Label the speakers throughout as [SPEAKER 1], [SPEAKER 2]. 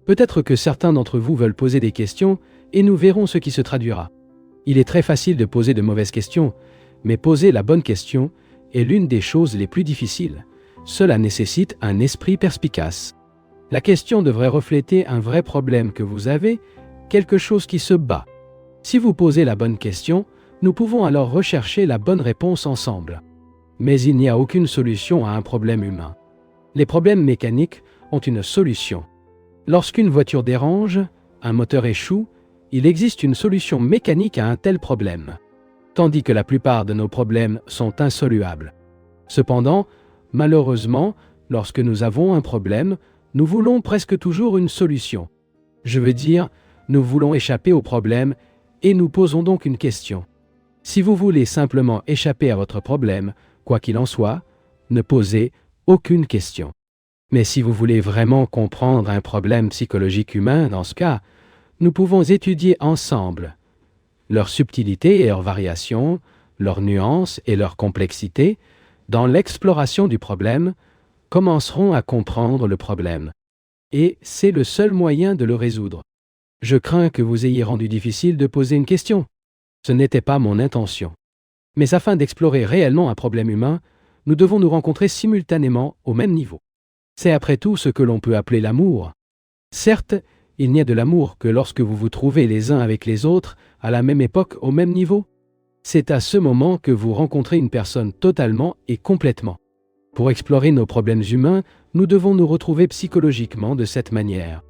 [SPEAKER 1] Peut-être que certains d'entre vous veulent poser des questions et nous verrons ce qui se traduira. Il est très facile de poser de mauvaises questions, mais poser la bonne question est l'une des choses les plus difficiles. Cela nécessite un esprit perspicace. La question devrait refléter un vrai problème que vous avez, quelque chose qui se bat. Si vous posez la bonne question, nous pouvons alors rechercher la bonne réponse ensemble. Mais il n'y a aucune solution à un problème humain. Les problèmes mécaniques ont une solution. Lorsqu'une voiture dérange, un moteur échoue, il existe une solution mécanique à un tel problème, tandis que la plupart de nos problèmes sont insoluables. Cependant, malheureusement, lorsque nous avons un problème, nous voulons presque toujours une solution. Je veux dire, nous voulons échapper au problème et nous posons donc une question. Si vous voulez simplement échapper à votre problème, quoi qu'il en soit, ne posez aucune question. Mais si vous voulez vraiment comprendre un problème psychologique humain, dans ce cas, nous pouvons étudier ensemble leurs subtilités et leurs variations, leurs nuances et leur complexité. Dans l'exploration du problème, commencerons à comprendre le problème. Et c'est le seul moyen de le résoudre. Je crains que vous ayez rendu difficile de poser une question. Ce n'était pas mon intention. Mais afin d'explorer réellement un problème humain, nous devons nous rencontrer simultanément au même niveau. C'est après tout ce que l'on peut appeler l'amour. Certes, il n'y a de l'amour que lorsque vous vous trouvez les uns avec les autres à la même époque au même niveau. C'est à ce moment que vous rencontrez une personne totalement et complètement. Pour explorer nos problèmes humains, nous devons nous retrouver psychologiquement de cette manière.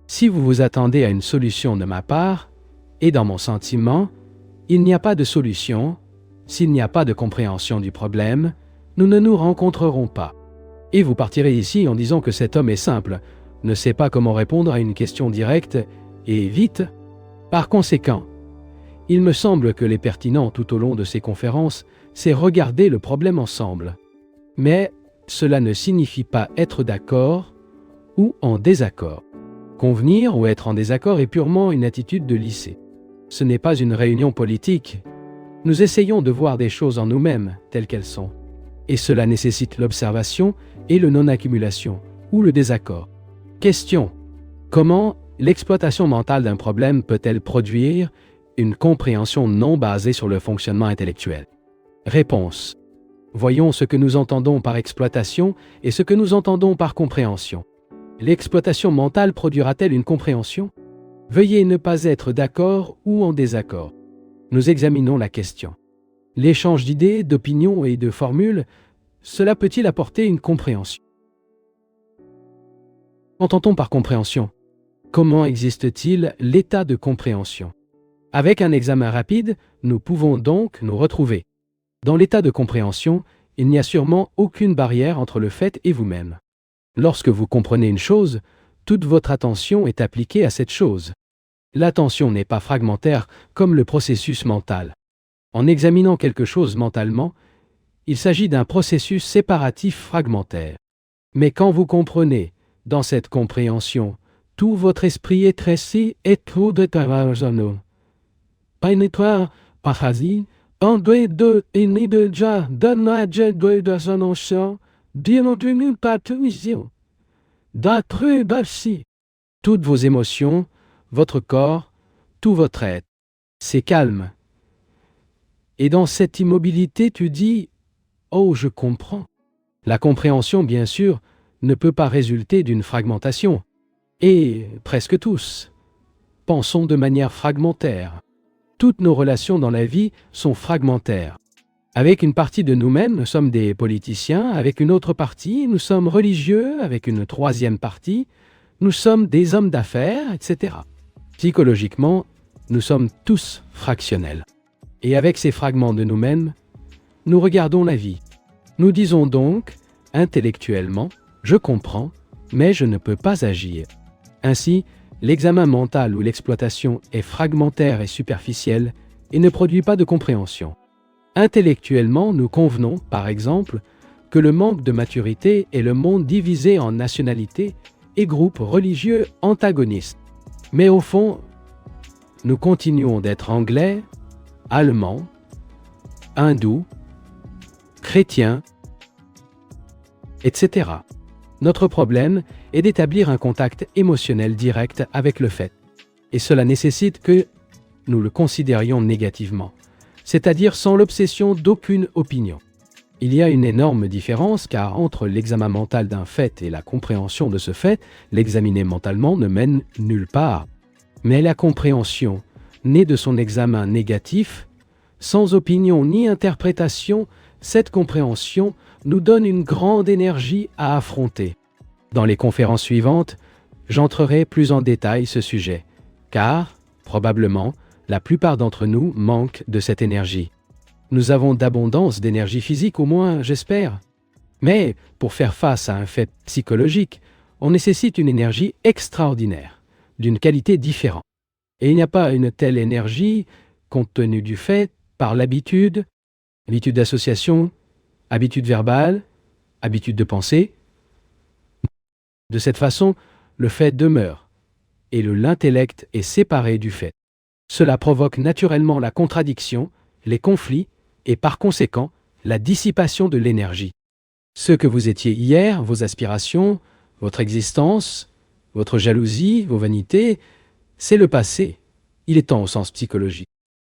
[SPEAKER 1] Si vous vous attendez à une solution de ma part, et dans mon sentiment, il n'y a pas de solution. S'il n'y a pas de compréhension du problème, nous ne nous rencontrerons pas. Et vous partirez ici en disant que cet homme est simple, ne sait pas comment répondre à une question directe, et vite. Par conséquent, il me semble que les pertinent tout au long de ces conférences, c'est regarder le problème ensemble. Mais cela ne signifie pas être d'accord ou en désaccord. Convenir ou être en désaccord est purement une attitude de lycée. Ce n'est pas une réunion politique. Nous essayons de voir des choses en nous-mêmes telles qu'elles sont. Et cela nécessite l'observation et le non-accumulation, ou le désaccord. Question. Comment l'exploitation mentale d'un problème peut-elle produire une compréhension non basée sur le fonctionnement intellectuel? Réponse. Voyons ce que nous entendons par exploitation et ce que nous entendons par compréhension. L'exploitation mentale produira-t-elle une compréhension? Veuillez ne pas être d'accord ou en désaccord. Nous examinons la question. L'échange d'idées, d'opinions et de formules, cela peut-il apporter une compréhension? Qu'entend-on par compréhension? Comment existe-t-il l'état de compréhension? Avec un examen rapide, nous pouvons donc nous retrouver. Dans l'état de compréhension, il n'y a sûrement aucune barrière entre le fait et vous-même. Lorsque vous comprenez une chose, toute votre attention est appliquée à cette chose. L'attention n'est pas fragmentaire comme le processus mental. En examinant quelque chose mentalement, il s'agit d'un processus séparatif fragmentaire. Mais quand vous comprenez, dans cette compréhension, tout votre esprit est tressé et trop de travail. Pénétoire, parasite, un, deux, et ni de déjà, d'un adjet de son océan, d'une partout, d'être bassi. Toutes vos émotions, votre corps, tout votre être, c'est calme. Et dans cette immobilité, tu dis « Oh, je comprends ». La compréhension, bien sûr, ne peut pas résulter d'une fragmentation. Et, presque tous, pensons de manière fragmentaire. Toutes nos relations dans la vie sont fragmentaires. Avec une partie de nous-mêmes, nous sommes des politiciens, avec une autre partie, nous sommes religieux, avec une troisième partie, nous sommes des hommes d'affaires, etc. Psychologiquement, nous sommes tous fractionnels. Et avec ces fragments de nous-mêmes, nous regardons la vie. Nous disons donc, intellectuellement, je comprends, mais je ne peux pas agir. Ainsi, l'examen mental ou l'exploitation est fragmentaire et superficiel et ne produit pas de compréhension. Intellectuellement, nous convenons, par exemple, que le manque de maturité est le monde divisé en nationalités et groupes religieux antagonistes. Mais au fond, nous continuons d'être anglais, allemands, hindous, chrétiens, etc. Notre problème est d'établir un contact émotionnel direct avec le fait. Et cela nécessite que nous le considérions négativement, c'est-à-dire sans l'obsession d'aucune opinion. Il y a une énorme différence car entre l'examen mental d'un fait et la compréhension de ce fait, l'examiner mentalement ne mène nulle part. Mais la compréhension, née de son examen négatif, sans opinion ni interprétation, cette compréhension nous donne une grande énergie à affronter. Dans les conférences suivantes, j'entrerai plus en détail ce sujet, car, probablement, la plupart d'entre nous manquent de cette énergie. Nous avons d'abondance d'énergie physique, au moins, j'espère. Mais, pour faire face à un fait psychologique, on nécessite une énergie extraordinaire, d'une qualité différente. Et il n'y a pas une telle énergie, compte tenu du fait, par l'habitude, habitude d'association, habitude verbale, habitude de penser. De cette façon, le fait demeure, et l'intellect est séparé du fait. Cela provoque naturellement la contradiction, les conflits, et par conséquent, la dissipation de l'énergie. Ce que vous étiez hier, vos aspirations, votre existence, votre jalousie, vos vanités, c'est le passé. Il est temps au sens psychologique.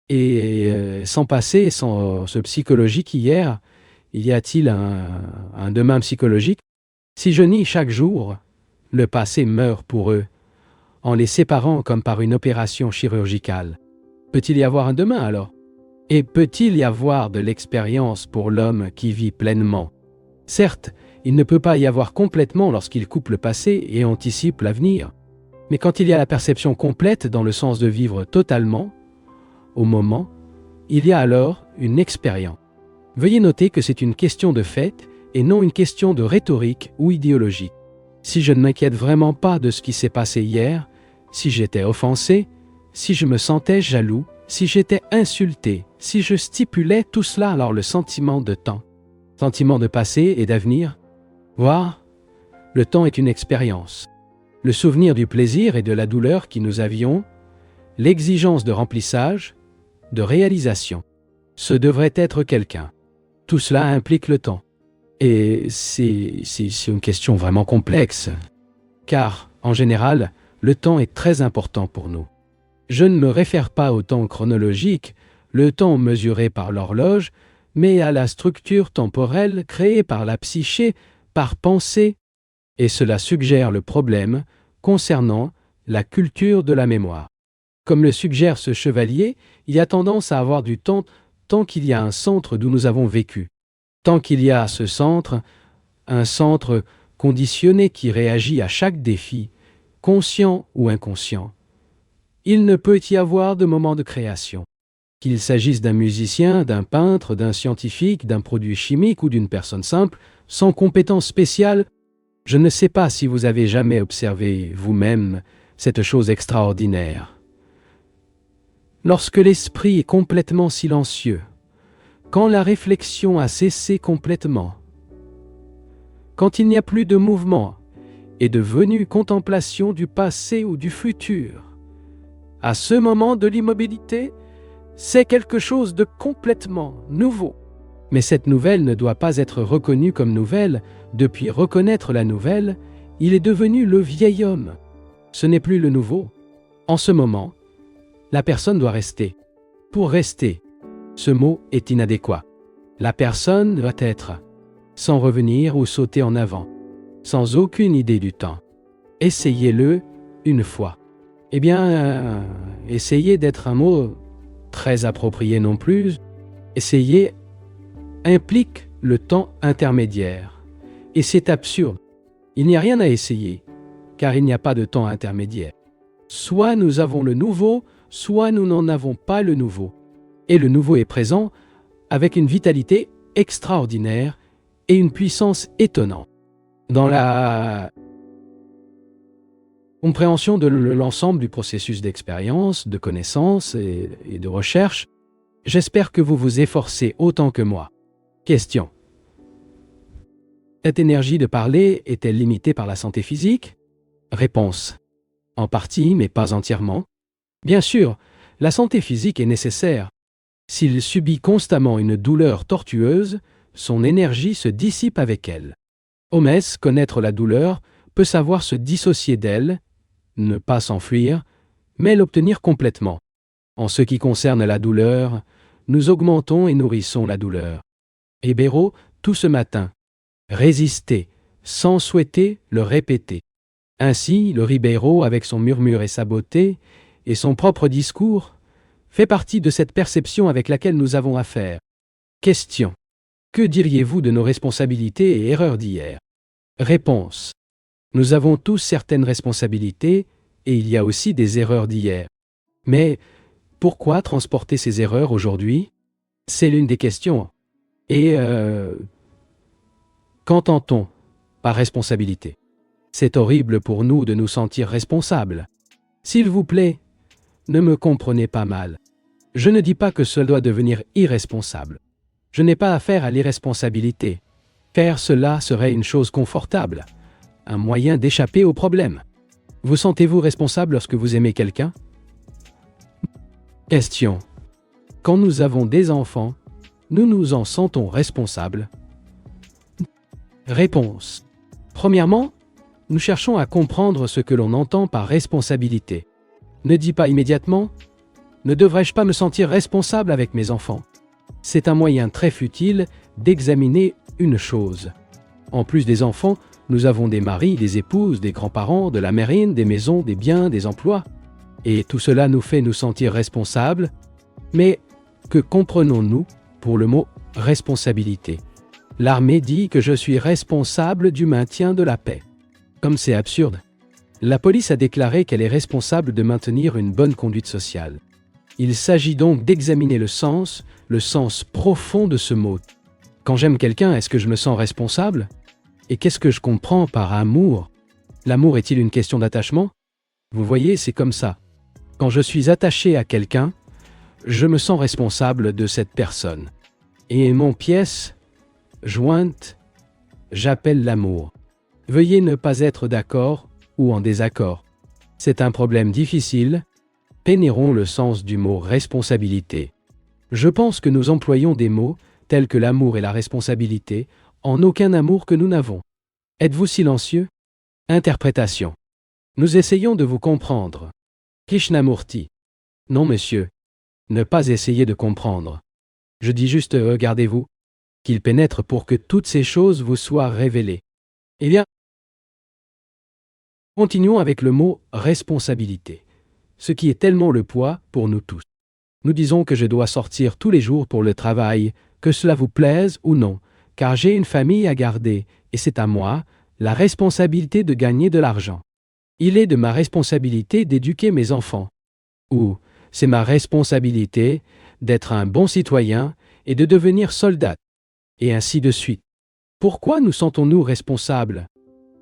[SPEAKER 1] Et sans passé, sans ce psychologique hier, y a-t-il un demain psychologique? Si je nie chaque jour, le passé meurt pour eux, en les séparant comme par une opération chirurgicale. Peut-il y avoir un demain alors? Et peut-il y avoir de l'expérience pour l'homme qui vit pleinement? Certes, il ne peut pas y avoir complètement lorsqu'il coupe le passé et anticipe l'avenir. Mais quand il y a la perception complète dans le sens de vivre totalement, au moment, il y a alors une expérience. Veuillez noter que c'est une question de fait et non une question de rhétorique ou idéologie. Si je ne m'inquiète vraiment pas de ce qui s'est passé hier, si j'étais offensé, si je me sentais jaloux, si j'étais insulté, si je stipulais tout cela, alors le sentiment de temps, sentiment de passé et d'avenir, voire, le temps est une expérience. Le souvenir du plaisir et de la douleur qui nous avions, l'exigence de remplissage, de réalisation. Ce devrait être quelqu'un. Tout cela implique le temps. Et c'est une question vraiment complexe, car, en général, le temps est très important pour nous. Je ne me réfère pas au temps chronologique, le temps mesuré par l'horloge, mais à la structure temporelle créée par la psyché, par pensée, et cela suggère le problème concernant la culture de la mémoire. Comme le suggère ce chevalier, il y a tendance à avoir du temps tant qu'il y a un centre d'où nous avons vécu. Tant qu'il y a ce centre, un centre conditionné qui réagit à chaque défi, conscient ou inconscient, il ne peut y avoir de moment de création. Qu'il s'agisse d'un musicien, d'un peintre, d'un scientifique, d'un produit chimique ou d'une personne simple, sans compétence spéciale, je ne sais pas si vous avez jamais observé vous-même cette chose extraordinaire. Lorsque l'esprit est complètement silencieux, quand la réflexion a cessé complètement, quand il n'y a plus de mouvement et de venue contemplation du passé ou du futur, à ce moment de l'immobilité, c'est quelque chose de complètement nouveau. Mais cette nouvelle ne doit pas être reconnue comme nouvelle. Depuis reconnaître la nouvelle, il est devenu le vieil homme. Ce n'est plus le nouveau. En ce moment, la personne doit rester. Pour rester, ce mot est inadéquat. La personne doit être, sans revenir ou sauter en avant, sans aucune idée du temps. Essayez-le une fois. Eh bien, essayez d'être un mot très approprié non plus. Essayez implique le temps intermédiaire. Et c'est absurde. Il n'y a rien à essayer, car il n'y a pas de temps intermédiaire. Soit nous avons le nouveau, soit nous n'en avons pas le nouveau. Et le nouveau est présent avec une vitalité extraordinaire et une puissance étonnante. Dans la compréhension de l'ensemble du processus d'expérience, de connaissance et de recherche, j'espère que vous vous efforcez autant que moi. Question. Cette énergie de parler est-elle limitée par la santé physique? Réponse. En partie, mais pas entièrement. Bien sûr, la santé physique est nécessaire. S'il subit constamment une douleur tortueuse, son énergie se dissipe avec elle. Homès, connaître la douleur, peut savoir se dissocier d'elle, ne pas s'enfuir, mais l'obtenir complètement. En ce qui concerne la douleur, nous augmentons et nourrissons la douleur. Hébéro, tout ce matin. Résister, sans souhaiter le répéter. Ainsi, le Ribeiro, avec son murmure et sa beauté, et son propre discours, fait partie de cette perception avec laquelle nous avons affaire. Question. Que diriez-vous de nos responsabilités et erreurs d'hier? Réponse. Nous avons tous certaines responsabilités, et il y a aussi des erreurs d'hier. Mais pourquoi transporter ces erreurs aujourd'hui? C'est l'une des questions. Et qu'entend-on par responsabilité? C'est horrible pour nous de nous sentir responsables. S'il vous plaît, ne me comprenez pas mal. Je ne dis pas que cela doit devenir irresponsable. Je n'ai pas affaire à l'irresponsabilité. Faire cela serait une chose confortable, un moyen d'échapper aux problèmes. Vous sentez-vous responsable lorsque vous aimez quelqu'un? Question. Quand nous avons des enfants, nous nous en sentons responsables? Réponse. Premièrement, nous cherchons à comprendre ce que l'on entend par responsabilité. Ne dis pas immédiatement « Ne devrais-je pas me sentir responsable avec mes enfants ?» C'est un moyen très futile d'examiner une chose. En plus des enfants, nous avons des maris, des épouses, des grands-parents, de la marine, des maisons, des biens, des emplois. Et tout cela nous fait nous sentir responsables. Mais que comprenons-nous pour le mot « responsabilité » ? L'armée dit que je suis responsable du maintien de la paix. Comme c'est absurde. La police a déclaré qu'elle est responsable de maintenir une bonne conduite sociale. Il s'agit donc d'examiner le sens profond de ce mot. Quand j'aime quelqu'un, est-ce que je me sens responsable? Et qu'est-ce que je comprends par amour? L'amour est-il une question d'attachement? Vous voyez, c'est comme ça. Quand je suis attaché à quelqu'un, je me sens responsable de cette personne. Et mon pièce jointe, j'appelle l'amour. Veuillez ne pas être d'accord ou en désaccord. C'est un problème difficile. Pénétrons le sens du mot responsabilité. Je pense que nous employons des mots tels que l'amour et la responsabilité en aucun amour que nous n'avons. Êtes-vous silencieux? Interprétation. Nous essayons de vous comprendre. Krishnamurti. Non, monsieur. Ne pas essayer de comprendre. Je dis juste regardez-vous, qu'il pénètre pour que toutes ces choses vous soient révélées. Eh bien, continuons avec le mot responsabilité, ce qui est tellement le poids pour nous tous. Nous disons que je dois sortir tous les jours pour le travail, que cela vous plaise ou non, car j'ai une famille à garder, et c'est à moi la responsabilité de gagner de l'argent. Il est de ma responsabilité d'éduquer mes enfants. Ou c'est ma responsabilité d'être un bon citoyen et de devenir soldat. Et ainsi de suite. Pourquoi nous sentons-nous responsables?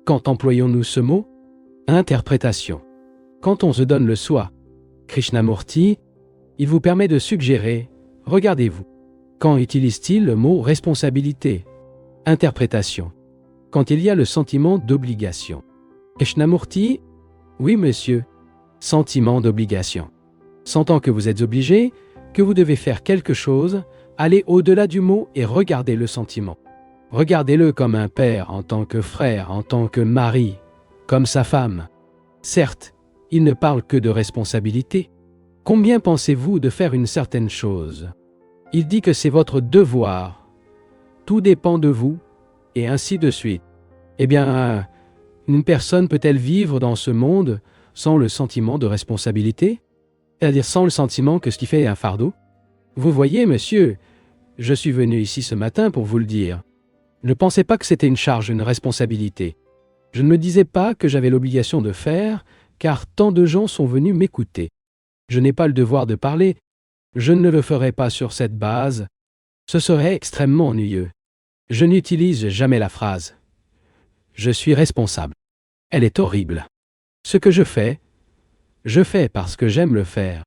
[SPEAKER 1] Quand employons-nous ce mot? Interprétation. Quand on se donne le soi, Krishnamurti, il vous permet de suggérer, regardez-vous. Quand utilise-t-il le mot responsabilité? Interprétation. Quand il y a le sentiment d'obligation. Krishnamurti, oui monsieur, sentiment d'obligation. Sentant que vous êtes obligé, que vous devez faire quelque chose, allez au-delà du mot et regardez le sentiment. Regardez-le comme un père, en tant que frère, en tant que mari, comme sa femme. Certes, il ne parle que de responsabilité. Combien pensez-vous de faire une certaine chose? Il dit que c'est votre devoir. Tout dépend de vous, et ainsi de suite. Eh bien, une personne peut-elle vivre dans ce monde sans le sentiment de responsabilité? C'est-à-dire sans le sentiment que ce qui fait est un fardeau? Vous voyez, monsieur, je suis venu ici ce matin pour vous le dire. Je ne pensais pas que c'était une charge, une responsabilité. Je ne me disais pas que j'avais l'obligation de faire, car tant de gens sont venus m'écouter. Je n'ai pas le devoir de parler. Je ne le ferai pas sur cette base. Ce serait extrêmement ennuyeux. Je n'utilise jamais la phrase « Je suis responsable ». Elle est horrible. Ce que je fais parce que j'aime le faire.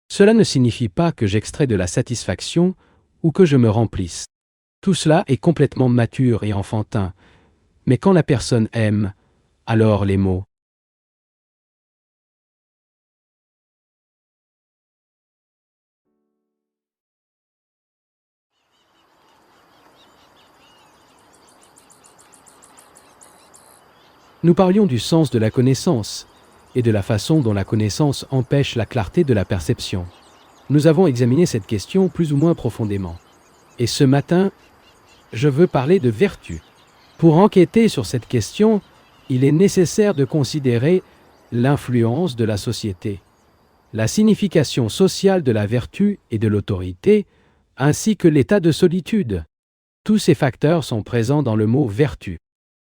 [SPEAKER 1] Cela ne signifie pas que j'extrais de la satisfaction ou que je me remplisse. Tout cela est complètement mature et enfantin. Mais quand la personne aime, alors les mots Nous parlions du sens de la connaissance et de la façon dont la connaissance empêche la clarté de la perception. Nous avons examiné cette question plus ou moins profondément. Et ce matin, je veux parler de vertu. Pour enquêter sur cette question, il est nécessaire de considérer l'influence de la société, la signification sociale de la vertu et de l'autorité, ainsi que l'état de solitude. Tous ces facteurs sont présents dans le mot vertu.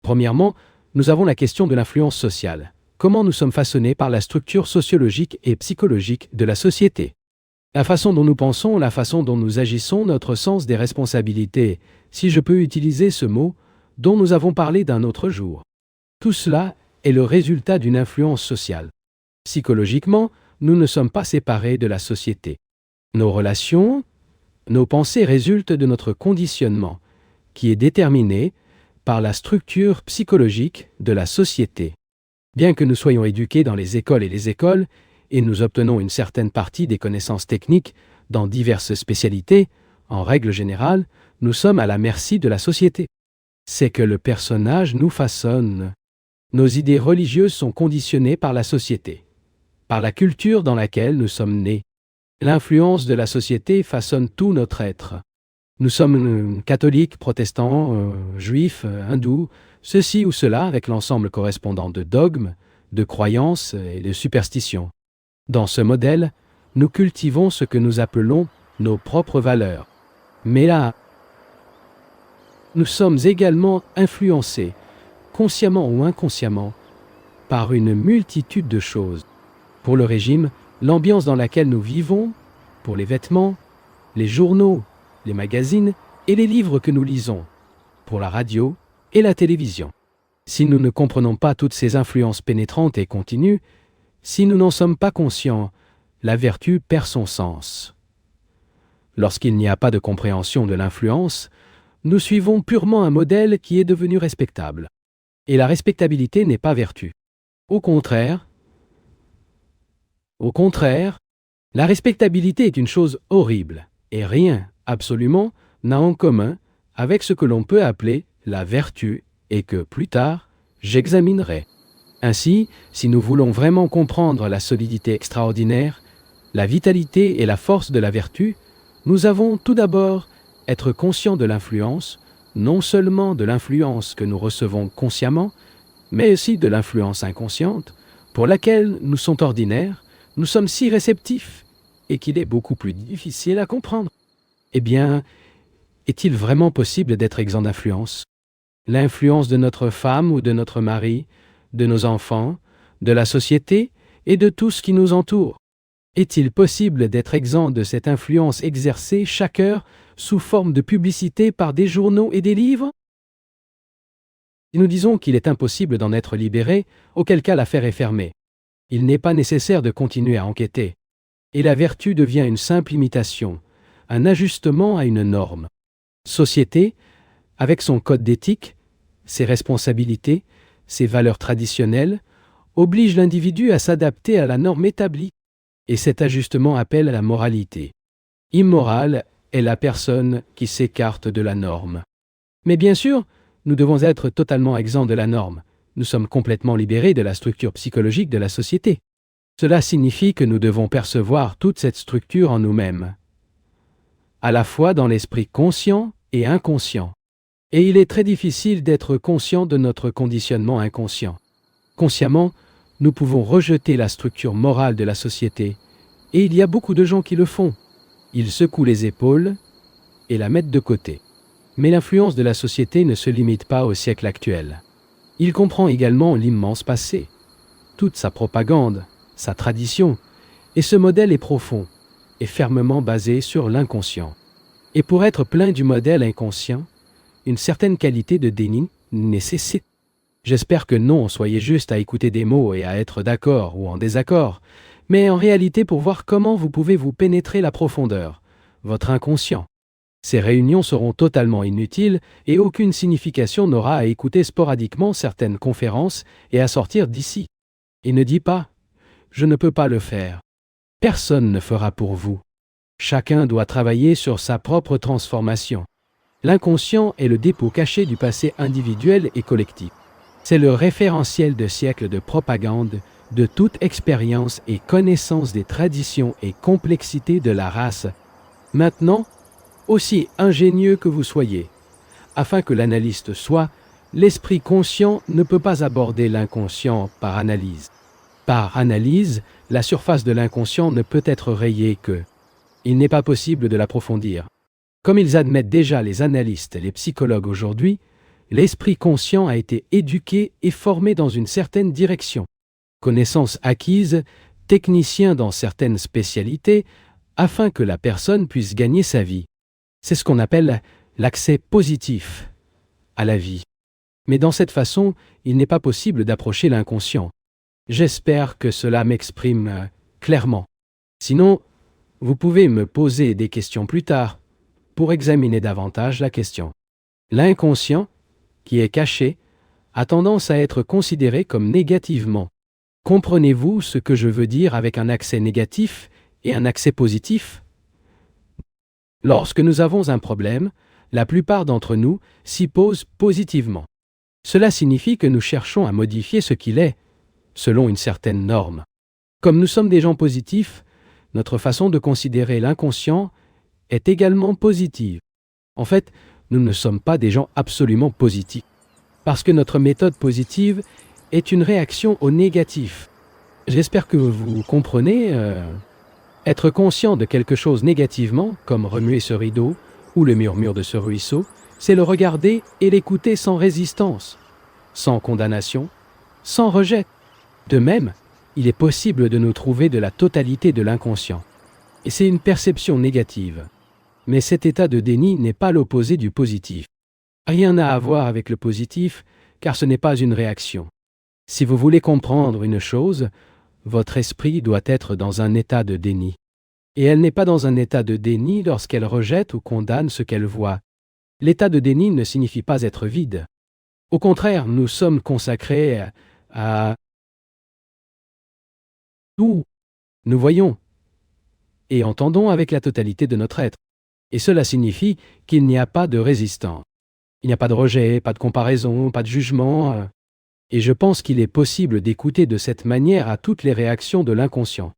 [SPEAKER 1] Premièrement, nous avons la question de l'influence sociale. Comment nous sommes façonnés par la structure sociologique et psychologique de la société. La façon dont nous pensons, la façon dont nous agissons, notre sens des responsabilités, si je peux utiliser ce mot, dont nous avons parlé d'un autre jour. Tout cela est le résultat d'une influence sociale. Psychologiquement, nous ne sommes pas séparés de la société. Nos relations, nos pensées résultent de notre conditionnement, qui est déterminé par la structure psychologique de la société. Bien que nous soyons éduqués dans les écoles et nous obtenons une certaine partie des connaissances techniques dans diverses spécialités, en règle générale, nous sommes à la merci de la société. C'est que le personnage nous façonne. Nos idées religieuses sont conditionnées par la société, par la culture dans laquelle nous sommes nés. L'influence de la société façonne tout notre être. Nous sommes catholiques, protestants, juifs, hindous, ceci ou cela avec l'ensemble correspondant de dogmes, de croyances et de superstitions. Dans ce modèle, nous cultivons ce que nous appelons nos propres valeurs. Mais là, nous sommes également influencés, consciemment ou inconsciemment, par une multitude de choses. Pour le régime, l'ambiance dans laquelle nous vivons, pour les vêtements, les journaux, les magazines et les livres que nous lisons, pour la radio et la télévision. Si nous ne comprenons pas toutes ces influences pénétrantes et continues, si nous n'en sommes pas conscients, la vertu perd son sens. Lorsqu'il n'y a pas de compréhension de l'influence, nous suivons purement un modèle qui est devenu respectable. Et la respectabilité n'est pas vertu. Au contraire, la respectabilité est une chose horrible, et rien, absolument, n'a en commun avec ce que l'on peut appeler la vertu et que, plus tard, j'examinerai. Ainsi, si nous voulons vraiment comprendre la solidité extraordinaire, la vitalité et la force de la vertu, nous avons tout d'abord être conscients de l'influence, non seulement de l'influence que nous recevons consciemment, mais aussi de l'influence inconsciente, pour laquelle nous sommes ordinaires, nous sommes si réceptifs, et qu'il est beaucoup plus difficile à comprendre. Eh bien, est-il vraiment possible d'être exempt d'influence? L'influence de notre femme ou de notre mari, de nos enfants, de la société et de tout ce qui nous entoure. Est-il possible d'être exempt de cette influence exercée chaque heure sous forme de publicité par des journaux et des livres? Si nous disons qu'il est impossible d'en être libéré, auquel cas l'affaire est fermée. Il n'est pas nécessaire de continuer à enquêter. Et la vertu devient une simple imitation, un ajustement à une norme. Société, avec son code d'éthique, ses responsabilités, ses valeurs traditionnelles, oblige l'individu à s'adapter à la norme établie. Et cet ajustement appelle à la moralité. Immorale est la personne qui s'écarte de la norme. Mais bien sûr, nous devons être totalement exempts de la norme. Nous sommes complètement libérés de la structure psychologique de la société. Cela signifie que nous devons percevoir toute cette structure en nous-mêmes, à la fois dans l'esprit conscient et inconscient. Et il est très difficile d'être conscient de notre conditionnement inconscient. Consciemment, nous pouvons rejeter la structure morale de la société, et il y a beaucoup de gens qui le font. Ils secouent les épaules et la mettent de côté. Mais l'influence de la société ne se limite pas au siècle actuel. Il comprend également l'immense passé, toute sa propagande, sa tradition, et ce modèle est profond et fermement basé sur l'inconscient. Et pour être plein du modèle inconscient, une certaine qualité de déni nécessite. J'espère que non, soyez juste à écouter des mots et à être d'accord ou en désaccord, mais en réalité pour voir comment vous pouvez vous pénétrer la profondeur, votre inconscient. Ces réunions seront totalement inutiles et aucune signification n'aura à écouter sporadiquement certaines conférences et à sortir d'ici. Et ne dis pas « je ne peux pas le faire ». Personne ne fera pour vous. Chacun doit travailler sur sa propre transformation. L'inconscient est le dépôt caché du passé individuel et collectif. C'est le référentiel de siècles de propagande de toute expérience et connaissance des traditions et complexité de la race. Maintenant, aussi ingénieux que vous soyez, afin que l'analyste soit, l'esprit conscient ne peut pas aborder l'inconscient par analyse. Par analyse, la surface de l'inconscient ne peut être rayée que. Il n'est pas possible de l'approfondir. Comme ils admettent déjà les analystes et les psychologues aujourd'hui, l'esprit conscient a été éduqué et formé dans une certaine direction. Connaissances acquises, technicien dans certaines spécialités, afin que la personne puisse gagner sa vie. C'est ce qu'on appelle l'accès positif à la vie. Mais dans cette façon, il n'est pas possible d'approcher l'inconscient. J'espère que cela m'exprime clairement. Sinon, vous pouvez me poser des questions plus tard pour examiner davantage la question. L'inconscient, qui est caché, a tendance à être considéré comme négativement. Comprenez-vous ce que je veux dire avec un accès négatif et un accès positif? Lorsque nous avons un problème, la plupart d'entre nous s'y posent positivement. Cela signifie que nous cherchons à modifier ce qu'il est, selon une certaine norme. Comme nous sommes des gens positifs, notre façon de considérer l'inconscient est également positive. En fait, nous ne sommes pas des gens absolument positifs, parce que notre méthode positive est une réaction au négatif. J'espère que vous comprenez. Être conscient de quelque chose négativement, comme remuer ce rideau ou le murmure de ce ruisseau, c'est le regarder et l'écouter sans résistance, sans condamnation, sans rejet. De même, il est possible de nous trouver de la totalité de l'inconscient. Et c'est une perception négative. Mais cet état de déni n'est pas l'opposé du positif. Rien n'a à voir avec le positif, car ce n'est pas une réaction. Si vous voulez comprendre une chose, votre esprit doit être dans un état de déni. Et elle n'est pas dans un état de déni lorsqu'elle rejette ou condamne ce qu'elle voit. L'état de déni ne signifie pas être vide. Au contraire, nous sommes consacrés à tout. Nous voyons et entendons avec la totalité de notre être. Et cela signifie qu'il n'y a pas de résistance. Il n'y a pas de rejet, pas de comparaison, pas de jugement. Et je pense qu'il est possible d'écouter de cette manière à toutes les réactions de l'inconscient.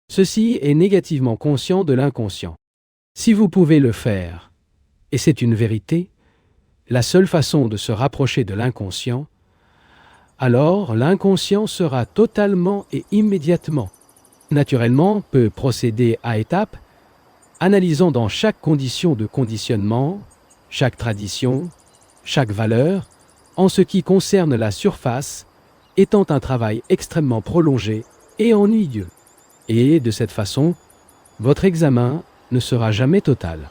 [SPEAKER 1] Ceci est négativement conscient de l'inconscient. Si vous pouvez le faire, et c'est une vérité, la seule façon de se rapprocher de l'inconscient, alors l'inconscient sera totalement et immédiatement, naturellement, peut procéder à étapes, analysant dans chaque condition de conditionnement, chaque tradition, chaque valeur, en ce qui concerne la surface, étant un travail extrêmement prolongé et ennuyeux. Et de cette façon, votre examen ne sera jamais total.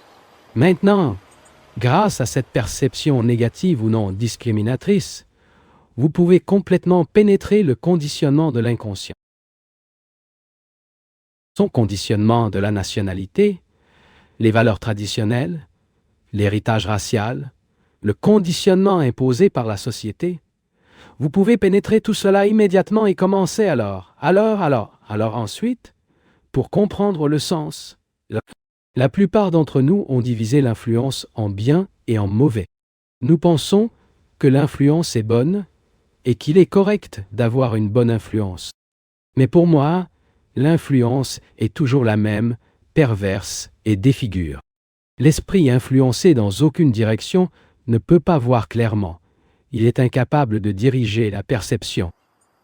[SPEAKER 1] Maintenant, grâce à cette perception négative ou non discriminatrice, vous pouvez complètement pénétrer le conditionnement de l'inconscient. Son conditionnement de la nationalité, les valeurs traditionnelles, l'héritage racial, le conditionnement imposé par la société. Vous pouvez pénétrer tout cela immédiatement et commencer alors ensuite, pour comprendre le sens. La plupart d'entre nous ont divisé l'influence en bien et en mauvais. Nous pensons que l'influence est bonne et qu'il est correct d'avoir une bonne influence. Mais pour moi, l'influence est toujours la même, perverse et défigure. L'esprit influencé dans aucune direction ne peut pas voir clairement. Il est incapable de diriger la perception.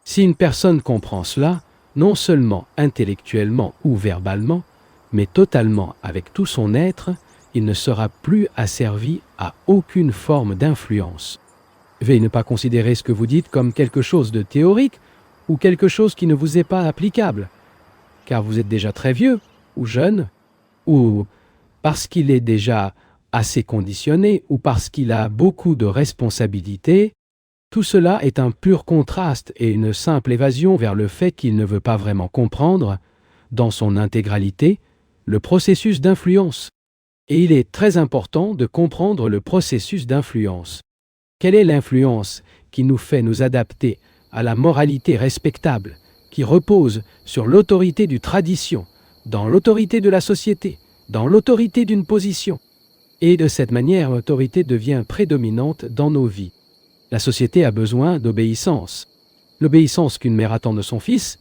[SPEAKER 1] Si une personne comprend cela, non seulement intellectuellement ou verbalement, mais totalement avec tout son être, il ne sera plus asservi à aucune forme d'influence. Veuillez ne pas considérer ce que vous dites comme quelque chose de théorique ou quelque chose qui ne vous est pas applicable, car vous êtes déjà très vieux ou jeune, ou parce qu'il est déjà assez conditionné ou parce qu'il a beaucoup de responsabilités. Tout cela est un pur contraste et une simple évasion vers le fait qu'il ne veut pas vraiment comprendre, dans son intégralité, le processus d'influence. Et il est très important de comprendre le processus d'influence. Quelle est l'influence qui nous fait nous adapter à la moralité respectable, qui repose sur l'autorité d'une tradition, dans l'autorité de la société, dans l'autorité d'une position? Et de cette manière, l'autorité devient prédominante dans nos vies. La société a besoin d'obéissance. L'obéissance qu'une mère attend de son fils,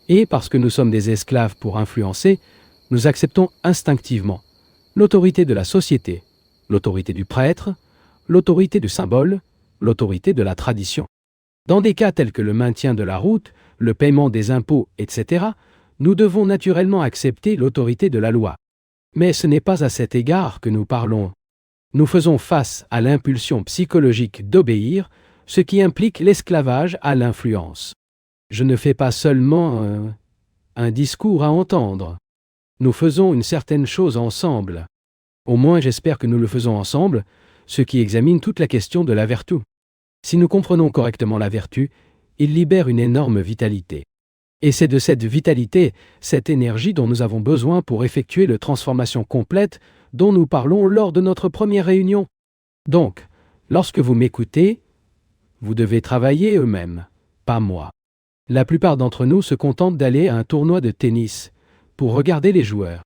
[SPEAKER 1] et parce que nous sommes des esclaves pour influencer, nous acceptons instinctivement l'autorité de la société, l'autorité du prêtre, l'autorité du symbole, l'autorité de la tradition. Dans des cas tels que le maintien de la route, le paiement des impôts, etc., nous devons naturellement accepter l'autorité de la loi. Mais ce n'est pas à cet égard que nous parlons. Nous faisons face à l'impulsion psychologique d'obéir, ce qui implique l'esclavage à l'influence. Je ne fais pas seulement un discours à entendre. Nous faisons une certaine chose ensemble. Au moins j'espère que nous le faisons ensemble, ce qui examine toute la question de la vertu. Si nous comprenons correctement la vertu, il libère une énorme vitalité. Et c'est de cette vitalité, cette énergie dont nous avons besoin pour effectuer la transformation complète dont nous parlons lors de notre première réunion. Donc, lorsque vous m'écoutez, vous devez travailler eux-mêmes, pas moi. La plupart d'entre nous se contentent d'aller à un tournoi de tennis pour regarder les joueurs.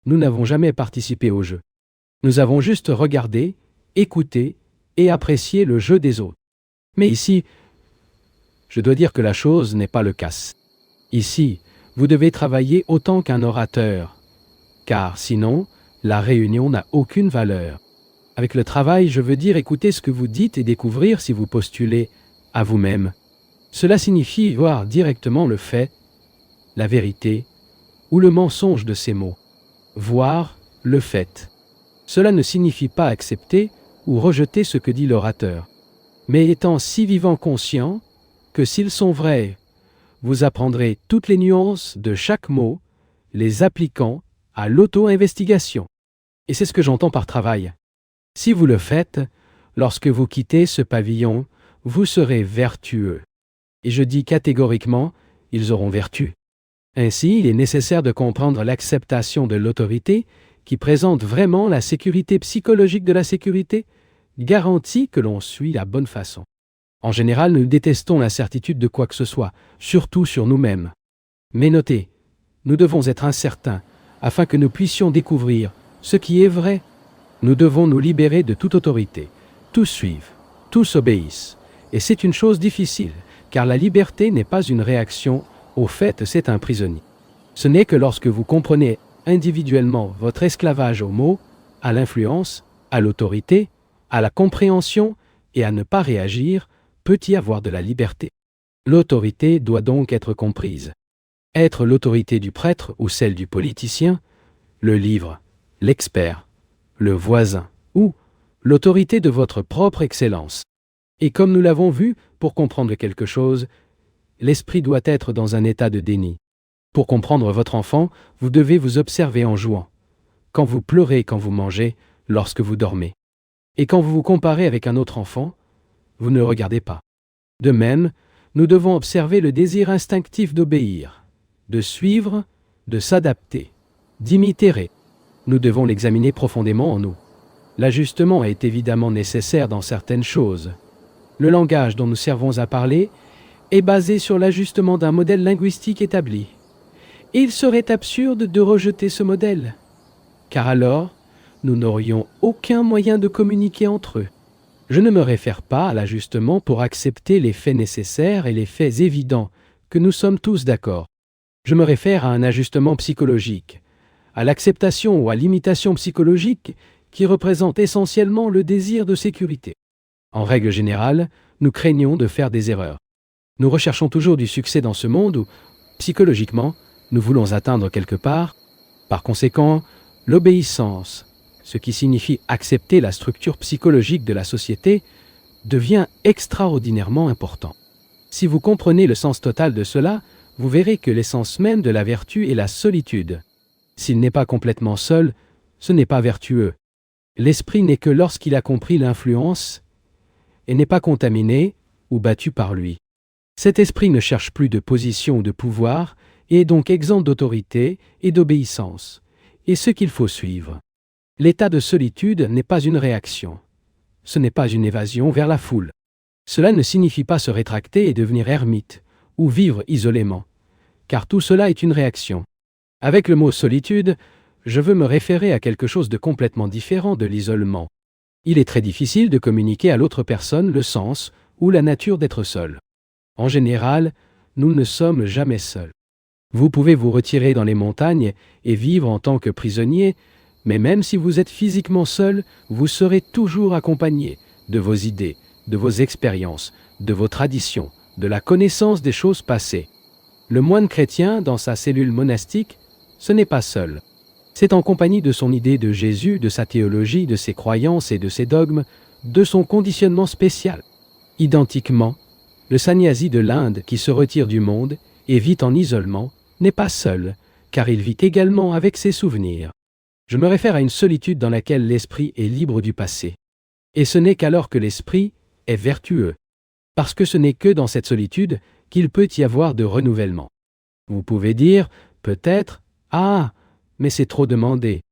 [SPEAKER 1] Nous n'avons jamais participé au jeu. Nous avons juste regardé, écouté et apprécié le jeu des autres. Mais ici, je dois dire que la chose n'est pas le cas. Ici, vous devez travailler autant qu'un orateur, car sinon, la réunion n'a aucune valeur. Avec le travail, je veux dire écouter ce que vous dites et découvrir si vous postulez à vous-même. Cela signifie voir directement le fait, la vérité ou le mensonge de ces mots. Voir le fait. Cela ne signifie pas accepter ou rejeter ce que dit l'orateur, mais étant si vivant conscient que s'ils sont vrais, vous apprendrez toutes les nuances de chaque mot, les appliquant à l'auto-investigation. Et c'est ce que j'entends par travail. Si vous le faites, lorsque vous quittez ce pavillon, vous serez vertueux. Et je dis catégoriquement, ils auront vertu. Ainsi, il est nécessaire de comprendre l'acceptation de l'autorité qui présente vraiment la sécurité psychologique de la sécurité, garantie que l'on suit la bonne façon. En général, nous détestons l'incertitude de quoi que ce soit, surtout sur nous-mêmes. Mais notez, nous devons être incertains afin que nous puissions découvrir ce qui est vrai. Nous devons nous libérer de toute autorité. Tous suivent, tous obéissent. Et c'est une chose difficile, car la liberté n'est pas une réaction au fait, c'est un prisonnier. Ce n'est que lorsque vous comprenez individuellement votre esclavage aux mots, à l'influence, à l'autorité, à la compréhension et à ne pas réagir, peut y avoir de la liberté. L'autorité doit donc être comprise. Être l'autorité du prêtre ou celle du politicien, le livre, l'expert, le voisin ou l'autorité de votre propre excellence. Et comme nous l'avons vu, pour comprendre quelque chose, l'esprit doit être dans un état de déni. Pour comprendre votre enfant, vous devez vous observer en jouant. Quand vous pleurez, quand vous mangez, lorsque vous dormez. Et quand vous vous comparez avec un autre enfant, vous ne regardez pas. De même, nous devons observer le désir instinctif d'obéir, de suivre, de s'adapter, d'imiter. Nous devons l'examiner profondément en nous. L'ajustement est évidemment nécessaire dans certaines choses. Le langage dont nous servons à parler est basé sur l'ajustement d'un modèle linguistique établi. Et il serait absurde de rejeter ce modèle, car alors, nous n'aurions aucun moyen de communiquer entre eux. Je ne me réfère pas à l'ajustement pour accepter les faits nécessaires et les faits évidents, que nous sommes tous d'accord. Je me réfère à un ajustement psychologique, à l'acceptation ou à l'imitation psychologique qui représente essentiellement le désir de sécurité. En règle générale, nous craignons de faire des erreurs. Nous recherchons toujours du succès dans ce monde où, psychologiquement, nous voulons atteindre quelque part. Par conséquent, l'obéissance, ce qui signifie accepter la structure psychologique de la société, devient extraordinairement important. Si vous comprenez le sens total de cela, vous verrez que l'essence même de la vertu est la solitude. S'il n'est pas complètement seul, ce n'est pas vertueux. L'esprit n'est que lorsqu'il a compris l'influence et n'est pas contaminé ou battu par lui. Cet esprit ne cherche plus de position ou de pouvoir et est donc exempt d'autorité et d'obéissance, et ce qu'il faut suivre. L'état de solitude n'est pas une réaction. Ce n'est pas une évasion vers la foule. Cela ne signifie pas se rétracter et devenir ermite, ou vivre isolément, car tout cela est une réaction. Avec le mot solitude, je veux me référer à quelque chose de complètement différent de l'isolement. Il est très difficile de communiquer à l'autre personne le sens ou la nature d'être seul. En général, nous ne sommes jamais seuls. Vous pouvez vous retirer dans les montagnes et vivre en tant que prisonnier, mais même si vous êtes physiquement seul, vous serez toujours accompagné de vos idées, de vos expériences, de vos traditions, de la connaissance des choses passées. Le moine chrétien, dans sa cellule monastique, ce n'est pas seul. C'est en compagnie de son idée de Jésus, de sa théologie, de ses croyances et de ses dogmes, de son conditionnement spécial. Identiquement, le sannyasi de l'Inde qui se retire du monde et vit en isolement n'est pas seul, car il vit également avec ses souvenirs. Je me réfère à une solitude dans laquelle l'esprit est libre du passé. Et ce n'est qu'alors que l'esprit est vertueux, parce que ce n'est que dans cette solitude qu'il peut y avoir de renouvellement. Vous pouvez dire, peut-être, « Ah, mais c'est trop demandé.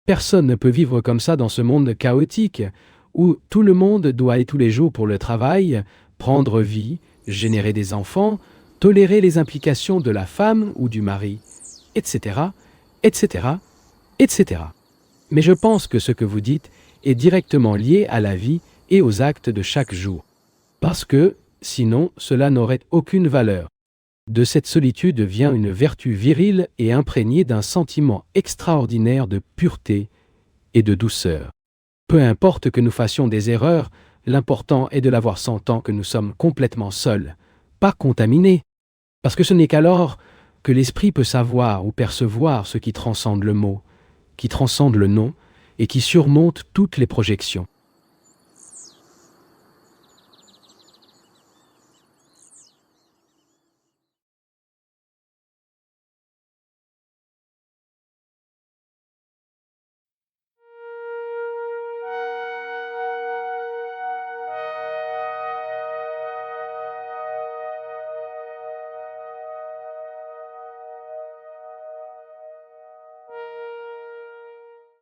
[SPEAKER 1] Personne ne peut vivre comme ça dans ce monde chaotique, où tout le monde doit aller tous les jours pour le travail, prendre vie, générer des enfants, tolérer les implications de la femme ou du mari, etc., etc., etc. » Mais je pense que ce que vous dites est directement lié à la vie et aux actes de chaque jour. Parce que, sinon, cela n'aurait aucune valeur. De cette solitude vient une vertu virile et imprégnée d'un sentiment extraordinaire de pureté et de douceur. Peu importe que nous fassions des erreurs, l'important est de l'avoir sentant que nous sommes complètement seuls, pas contaminés. Parce que ce n'est qu'alors que l'esprit peut savoir ou percevoir ce qui transcende le mot, qui transcende le nom et qui surmonte toutes les projections.